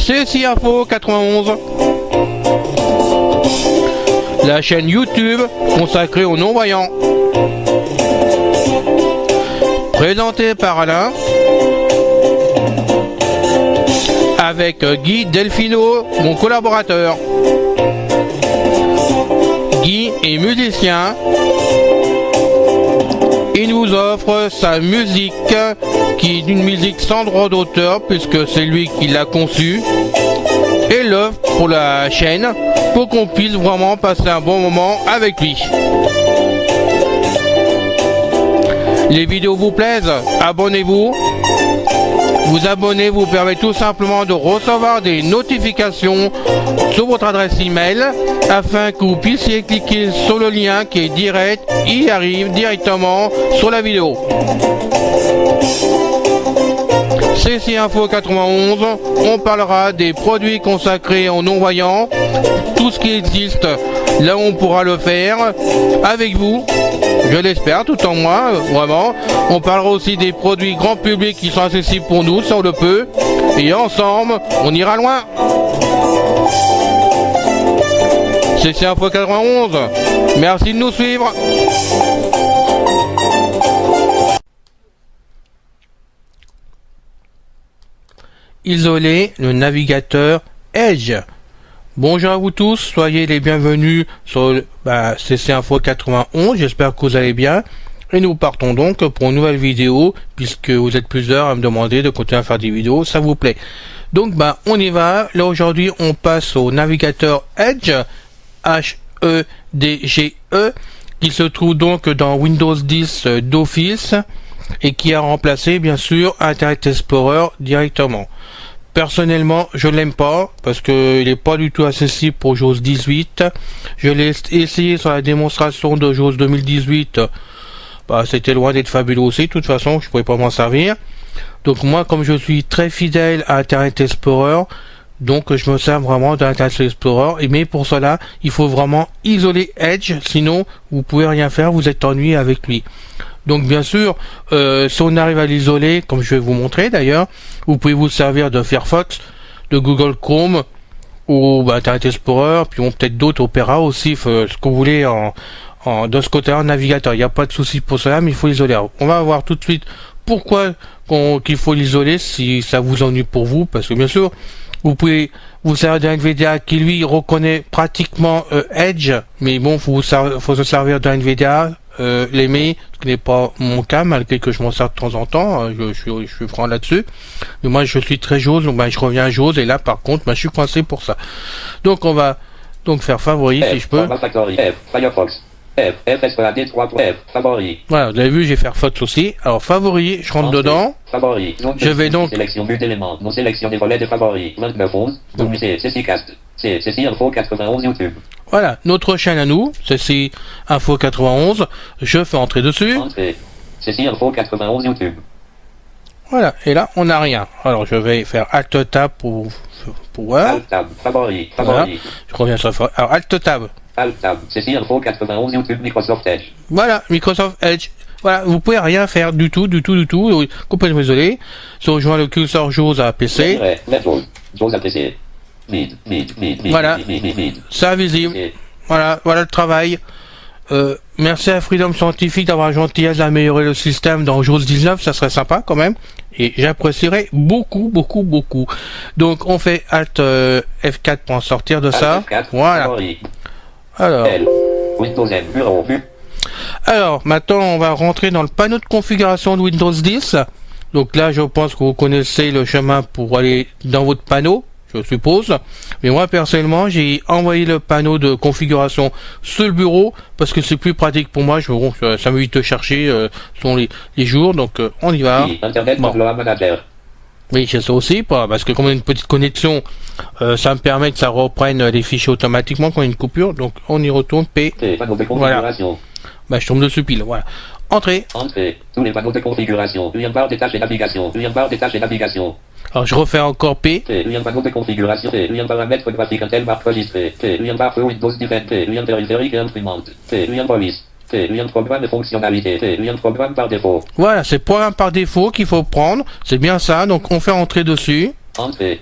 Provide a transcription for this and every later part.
CSI Info 91. La chaîne YouTube consacrée aux non-voyants. Présentée par Alain. Avec Guy Delfino, mon collaborateur. Guy est musicien. Il nous offre sa musique, qui est une musique sans droit d'auteur, puisque c'est lui qui l'a conçue, et l'offre pour la chaîne, pour qu'on puisse vraiment passer un bon moment avec lui. Les vidéos vous plaisent? Abonnez-vous. Vous abonner vous permet tout simplement de recevoir des notifications sur votre adresse email afin que vous puissiez cliquer sur le lien qui est direct, il arrive directement sur la vidéo. CSI Info 91, on parlera des produits consacrés aux non-voyants, tout ce qui existe, là on pourra le faire avec vous, je l'espère, tout en moi, vraiment. On parlera aussi des produits grand public qui sont accessibles pour nous, si on le peut, et ensemble, on ira loin. CSI Info 91, merci de nous suivre. Isoler le navigateur Edge. Bonjour à vous tous, soyez les bienvenus sur CSI Info 91, j'espère que vous allez bien. Et nous partons donc pour une nouvelle vidéo, puisque vous êtes plusieurs à me demander de continuer à faire des vidéos, ça vous plaît. Donc on y va, là aujourd'hui on passe au navigateur Edge, H-E-D-G-E, qui se trouve donc dans Windows 10 d'Office, et qui a remplacé bien sûr Internet Explorer directement. Personnellement, je l'aime pas parce que il est pas du tout accessible pour JAWS 18. Je l'ai essayé sur la démonstration de JAWS 2018. C'était loin d'être fabuleux aussi. De toute façon, je pouvais pas m'en servir. Donc moi, comme je suis très fidèle à Internet Explorer, donc je me sers vraiment d'Internet Explorer. Mais pour cela, il faut vraiment isoler Edge. Sinon, vous pouvez rien faire. Vous êtes ennuyé avec lui. Donc bien sûr, si on arrive à l'isoler, comme je vais vous montrer d'ailleurs, vous pouvez vous servir de Firefox, de Google Chrome ou Internet Explorer, puis peut-être d'autres, Opera aussi, ce que vous voulez de ce côté en navigateur. Il n'y a pas de souci pour cela, mais il faut l'isoler. On va voir tout de suite pourquoi qu'il faut l'isoler si ça vous ennuie pour vous, parce que bien sûr, vous pouvez vous servir d'un NVDA qui lui reconnaît pratiquement Edge, mais bon, faut se servir d'un NVDA. L'aimer, ce qui n'est pas mon cas, malgré que je m'en sers de temps en temps, je suis franc là-dessus. Mais moi, je suis très JAWS, donc je reviens à JAWS, et là, par contre, je suis coincé pour ça. Donc, on va faire favori, si je peux. Firefox. Favori. Voilà, vous avez vu, j'ai Firefox aussi. Alors, favori, je rentre dedans. Favori. Je vais donc. Sélection but d'éléments. Non sélection des volets de favoris. 2911. CSI Cast. CSI Info 91 YouTube. Voilà, notre chaîne à nous, CSI Info 91. Je fais entrer dessus. Entrée. CSI Info 91 YouTube. Voilà, et là, on n'a rien. Alors, je vais faire Alt Tab pour voir. Alt Tab. Favori. Voilà. Je reviens sur favori. Alors, Alt Tab. Alt Tab. CSI Info 91 YouTube. Microsoft Edge. Voilà, Microsoft Edge. Voilà, vous pouvez rien faire du tout. Complètement désolé. Si on rejoint le curseur JAWS à PC. JAWS à PC. Voilà, c'est invisible. Voilà le travail. Merci à Freedom Scientific d'avoir la gentillesse d'améliorer le système dans JAWS 19, ça serait sympa quand même. Et j'apprécierais beaucoup. Donc on fait Alt F4 pour en sortir de ça. Voilà. Alors, maintenant on va rentrer dans le panneau de configuration de Windows 10. Donc là, je pense que vous connaissez le chemin pour aller dans votre panneau, je suppose. Mais moi, personnellement, j'ai envoyé le panneau de configuration sur le bureau parce que c'est plus pratique pour moi. Ça m'évite de chercher selon les jours. Donc, on y va. Internet Manager. Oui, j'ai ça aussi, parce que comme on a une petite connexion, ça me permet que ça reprenne les fichiers automatiquement quand il y a une coupure. Donc, on y retourne. Voilà. Je tombe dessus pile. Voilà. Entrée. Tous les panneaux de configuration. Barre des tâches et navigation. Barre des tâches et navigation. Alors je refais encore P. Panneau de configuration. Paramètres graphiques. Barre enregistrée. Barre Windows Defend. Périphérique et imprimante. Police. Programme de fonctionnalité. Programme par défaut. Voilà, c'est programme par défaut qu'il faut prendre. C'est bien ça. Donc on fait entrer dessus. Entrée.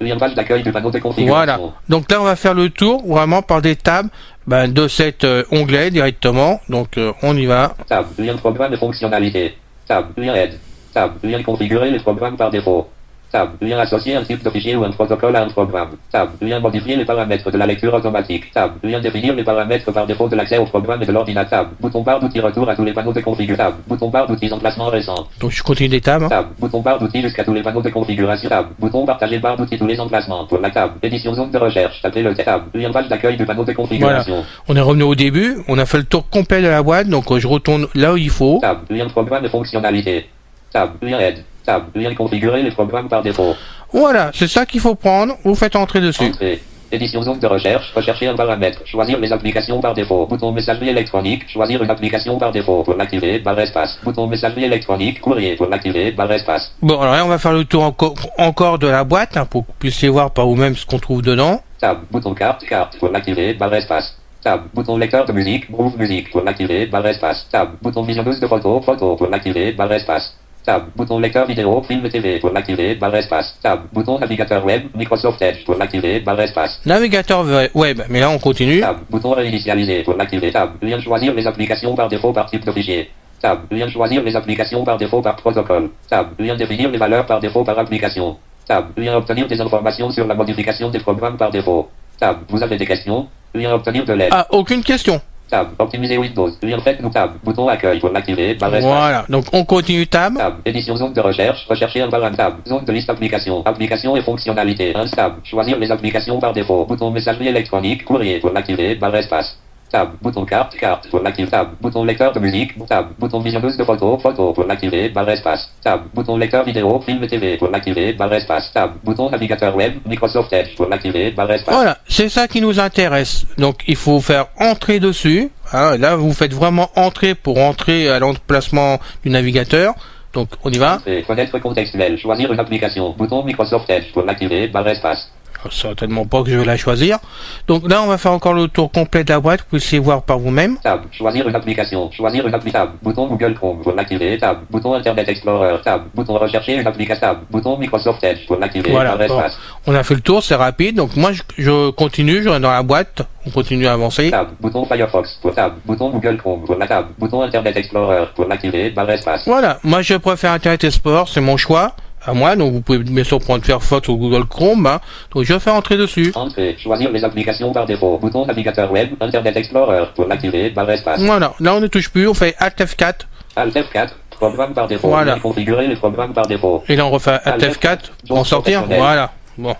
Lien page d'accueil du panneau de configuration. Voilà. Donc là, on va faire le tour vraiment par des tables de cet onglet directement. Donc on y va. Tab, lien programme et fonctionnalités. Tab, lien aide. Tab, lien configurer les programmes par défaut. Tab, lien associer un type de fichier ou un protocole à un programme. Tab, lien modifier les paramètres de la lecture automatique. Tab, lien définir les paramètres par défaut de l'accès au programme et de l'ordinateur. Tab, bouton barre d'outils retour à tous les panneaux de configuration. Tab, bouton barre d'outils emplacement récent. Donc je continue les tables. Tab, bouton barre d'outils jusqu'à tous les panneaux de configuration. Tab, bouton partager barre d'outils tous les emplacements. Pour la table, édition zone de recherche. Tapez le tab, lien page d'accueil du panneau de configuration. Voilà. On est revenu au début. On a fait le tour complet de la boîte. Donc je retourne là où il faut. Tab, lien programme et fonctionnalités. Tab, lien aide. Tab, lien configurer les programmes par défaut. Voilà, c'est ça qu'il faut prendre. Vous faites entrer dessus. Entrée. Édition zone de recherche, rechercher un paramètre, choisir les applications par défaut, bouton messagerie électronique, choisir une application par défaut, pour l'activer, barre espace, bouton messagerie électronique, courrier, pour l'activer, barre espace. Bon, alors là, on va faire le tour encore de la boîte, pour que vous puissiez voir par vous-même ce qu'on trouve dedans. Tab, bouton carte, pour l'activer, barre espace. Tab, bouton lecteur de musique, Groove musique, pour l'activer, barre espace. Tab, bouton visionneuse de photos, pour l'activer, barre espace. Tab, bouton lecteur vidéo, film TV, pour l'activer, barre espace. Tab, bouton navigateur web, Microsoft Edge, pour l'activer, barre espace. Navigateur web, mais là on continue. Tab, bouton réinitialiser, pour l'activer. Tab, lien choisir les applications par défaut par type de fichier. Tab, lien choisir les applications par défaut par protocole. Tab, lien définir les valeurs par défaut par application. Tab, lien obtenir des informations sur la modification des programmes par défaut. Tab, vous avez des questions? Lien obtenir de l'aide. Ah, aucune question. Tab, optimiser Windows. Lien faites-nous tab, bouton accueil pour l'activer, barre espace. Voilà, donc on continue tab. Tab, édition zone de recherche, rechercher un paramètre. Tab, zone de liste applications, applications et fonctionnalités. Un tab, choisir les applications par défaut. Bouton messagerie électronique, courrier pour l'activer, barre espace. Tab, bouton carte pour l'activer. Tab, bouton lecteur de musique. Tab, bouton visionneuse de photos, pour l'activer, barre espace. Tab, bouton lecteur vidéo, film TV pour l'activer, barre espace. Tab, bouton navigateur web, Microsoft Edge pour l'activer, barre espace. Voilà, c'est ça qui nous intéresse. Donc il faut faire entrer dessus. Là, vous faites vraiment entrer pour entrer à l'emplacement du navigateur. Donc on y va. Fenêtre contextuelle, choisir une application. Bouton Microsoft Edge pour l'activer, barre espace. Certainement pas que je vais la choisir. Donc là, on va faire encore le tour complet de la boîte. Vous pouvez voir par vous-même. Tab, choisir une application. Choisir une application. Bouton Google Chrome pour l'activer. Tab, bouton Internet Explorer. Tab, bouton rechercher une application. Tab, bouton Microsoft Edge pour l'activer. Voilà. Bon, on a fait le tour, c'est rapide. Donc moi, je continue. Je rentre dans la boîte. On continue à avancer. Tab, bouton Firefox pour tab, bouton Google Chrome pour la tab, bouton Internet Explorer pour l'activer, barre espace. Voilà. Moi, je préfère Internet Explorer. C'est mon choix. À moi, donc vous pouvez bien sûr prendre Firefox ou Google Chrome, donc je vais faire entrer dessus. Entrée, choisir les applications par défaut, bouton navigateur web, Internet Explorer, pour l'activer, barre espace. Voilà, là on ne touche plus, on fait Alt F4. Alt F4, programme par défaut, voilà. Configurer les programmes par défaut. Et là on refait Alt F4 pour en sortir, voilà. Bon.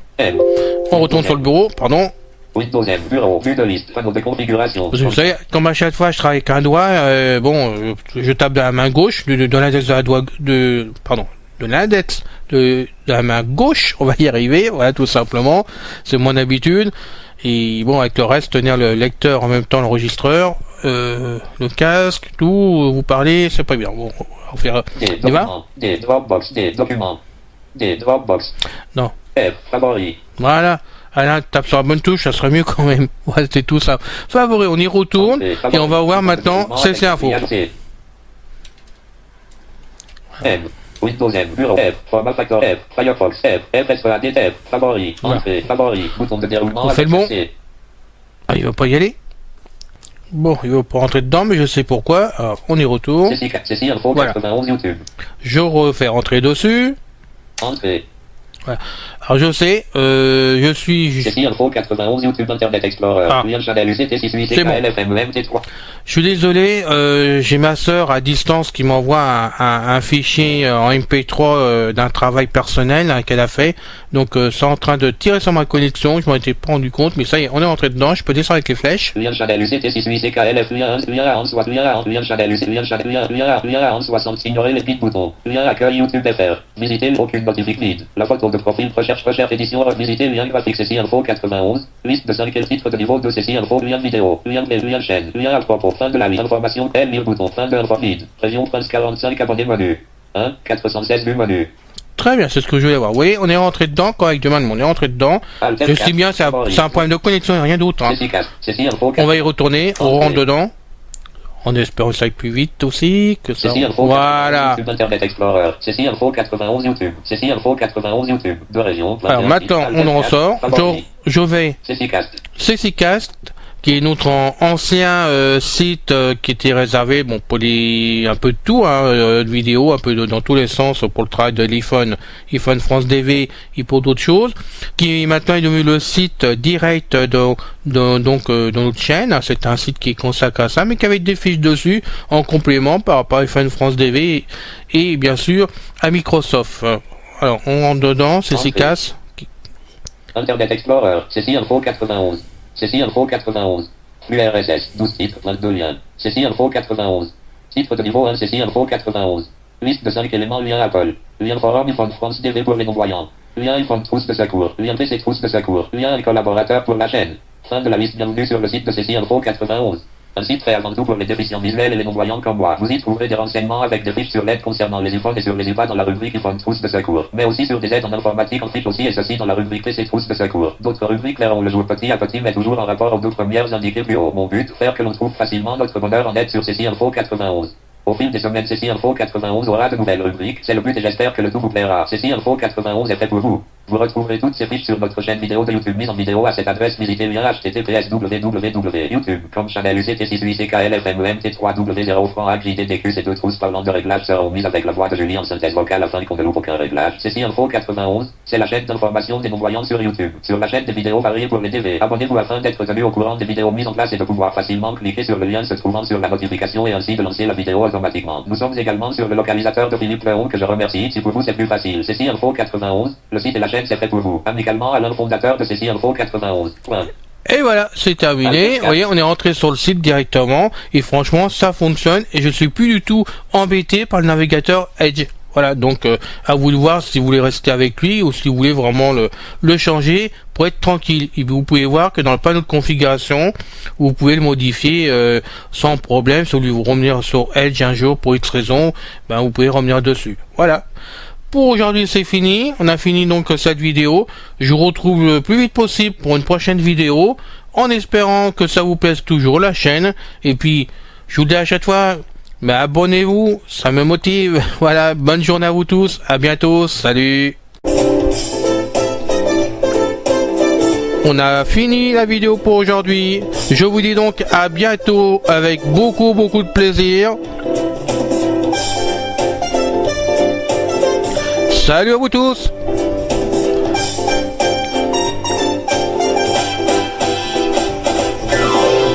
On retourne sur le bureau, pardon. Windows M, bureau, vue de liste, panneau de configuration. Vous savez, comme à chaque fois je travaille avec un doigt, je tape de la main gauche, de l'index de l'index de la main gauche, on va y arriver, voilà, tout simplement, c'est mon habitude. Et bon, avec le reste, tenir le lecteur en même temps, l'enregistreur, le casque, tout, vous parlez, c'est pas bien. Bon, on va faire des Dropbox, des documents, des Dropbox. Non. F, favori. Voilà. Alain, tape sur la bonne touche, ça serait mieux quand même. Ouais, c'est tout ça. Favori, on y retourne, et on va voir maintenant CC Info. M. Windows M, bureau F, format factor F, Firefox F, FSAD F, favori, entrée, favori, bouton de déroulement. On fait le bon. Ah, il va pas y aller. Bon, il va pas rentrer dedans, mais je sais pourquoi. Alors, on y retourne. Ceci info voilà. 91 YouTube. Je refais rentrer dessus. Entrée. Voilà. Alors je sais, je suis... Ceci info 91 YouTube Internet Explorer. Lien channel UCT68 KLFMMT3. Je suis désolé, j'ai ma sœur à distance qui m'envoie un fichier en MP3 d'un travail personnel qu'elle a fait. Donc c'est en train de tirer sur ma connexion, je m'en étais pas rendu compte, mais ça y est, on est entré dedans, je peux descendre avec les flèches. Lien channel UCT68 KLF, lien channel UCT, 60, ignorer les petits boutons. Lien accueil YouTube FR. Visiter aucune notification. La photo de profil, recherche, édition, visiter, lien graphique, ceci info 91, liste de 5 titres de niveau 2, ceci info, lien vidéo, lien chaîne, lien à propos, fin de la liste, information, lire bouton, fin de l'info feed, région France 45, abonné menu, 1, 416 du menu. Très bien, c'est ce que je voulais voir. Oui, on est rentré dedans, correctement, on est rentré dedans. Je sais bien, c'est un problème de connexion et rien d'autre. Hein. On va y retourner, on rentre dedans. En espérant que ça aille plus vite aussi, que ça... Ceci info Voilà. 91 YouTube Internet Explorer. Ceci info 91 YouTube. Ceci info 91 YouTube. De région. Alors maintenant, on en ressort. Je vais... Cécicast. Cécicast, qui est notre ancien site qui était réservé bon pour un peu de tout, de vidéos, un peu dans tous les sens pour le travail de l'iPhone France DV et pour d'autres choses, qui maintenant est devenu le site direct de notre chaîne. C'est un site qui est consacré à ça, mais qui avait des fiches dessus en complément par rapport à iPhone France DV et bien sûr à Microsoft. Alors on rentre dedans, Cécicast. Internet Explorer. Ceci info 91. Ceci info 91. Flux RSS. 12 titres, 22 liens. Ceci info 91. Titre de niveau 1. Ceci info 91. Liste de 5 éléments. Lien Apple. Lien forum iPhone France DV pour les non-voyants. Lien iPhone trousse de secours. Lien PC trousse de secours. Lien et collaborateur pour la chaîne. Fin de la liste. Bienvenue sur le site de Ceci info 91. Un site fait avant tout pour les déficients visuels et les non-voyants comme moi. Vous y trouverez des renseignements avec des fiches sur l'aide concernant les iPhones et sur les iPads dans la rubrique iPhone trousse de secours. Mais aussi sur des aides en informatique en fiche aussi et ceci dans la rubrique PC trousse de secours. D'autres rubriques verront le jour petit à petit mais toujours en rapport aux deux premières indiquées plus haut. Mon but, faire que l'on trouve facilement notre bonheur en aide sur Ceci info 91. Au fil des semaines, Ceci info 91 aura de nouvelles rubriques. C'est le but et j'espère que le tout vous plaira. Ceci info 91 est fait pour vous. Vous retrouverez toutes ces fiches sur notre chaîne vidéo de YouTube mise en vidéo à cette adresse. Visitez le lien https://youtube.com channel UCT6UICKLFMEMT3W0 francs HJDDQ. Ces deux trousses parlant de réglages seront mises avec la voix de Julie en synthèse vocale afin qu'on ne loupe aucun réglage. Ceci info 91, c'est la chaîne d'information des non-voyants sur YouTube. Sur la chaîne des vidéos variées pour les DV. Abonnez-vous afin d'être tenu au courant des vidéos mises en place et de pouvoir facilement cliquer sur le lien se trouvant sur la notification et ainsi de lancer la vidéo automatiquement. Nous sommes également sur le localisateur de Philippe Leon que je remercie. Si pour vous c'est plus facile. Ceci info 91, le site et la chaîne c'est fait pour vous. Amicalement Alain, fondateur de Ceci info 91. Point. Et voilà, c'est terminé. Vous voyez, on est rentré sur le site directement et franchement, ça fonctionne et je suis plus du tout embêté par le navigateur Edge. Voilà, donc à vous de voir si vous voulez rester avec lui ou si vous voulez vraiment le changer pour être tranquille. Et vous pouvez voir que dans le panneau de configuration, vous pouvez le modifier sans problème. Si vous voulez revenir sur Edge un jour pour X raison, ben vous pouvez revenir dessus. Voilà. Pour aujourd'hui c'est fini, on a fini donc cette vidéo, je vous retrouve le plus vite possible pour une prochaine vidéo, en espérant que ça vous plaise toujours la chaîne, et puis je vous dis à chaque fois, mais abonnez-vous, ça me motive, voilà, bonne journée à vous tous, à bientôt, salut. On a fini la vidéo pour aujourd'hui, je vous dis donc à bientôt avec beaucoup de plaisir. Salut à vous tous.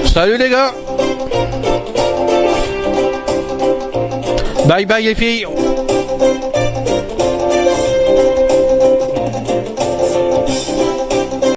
Salut les gars. Bye bye les filles.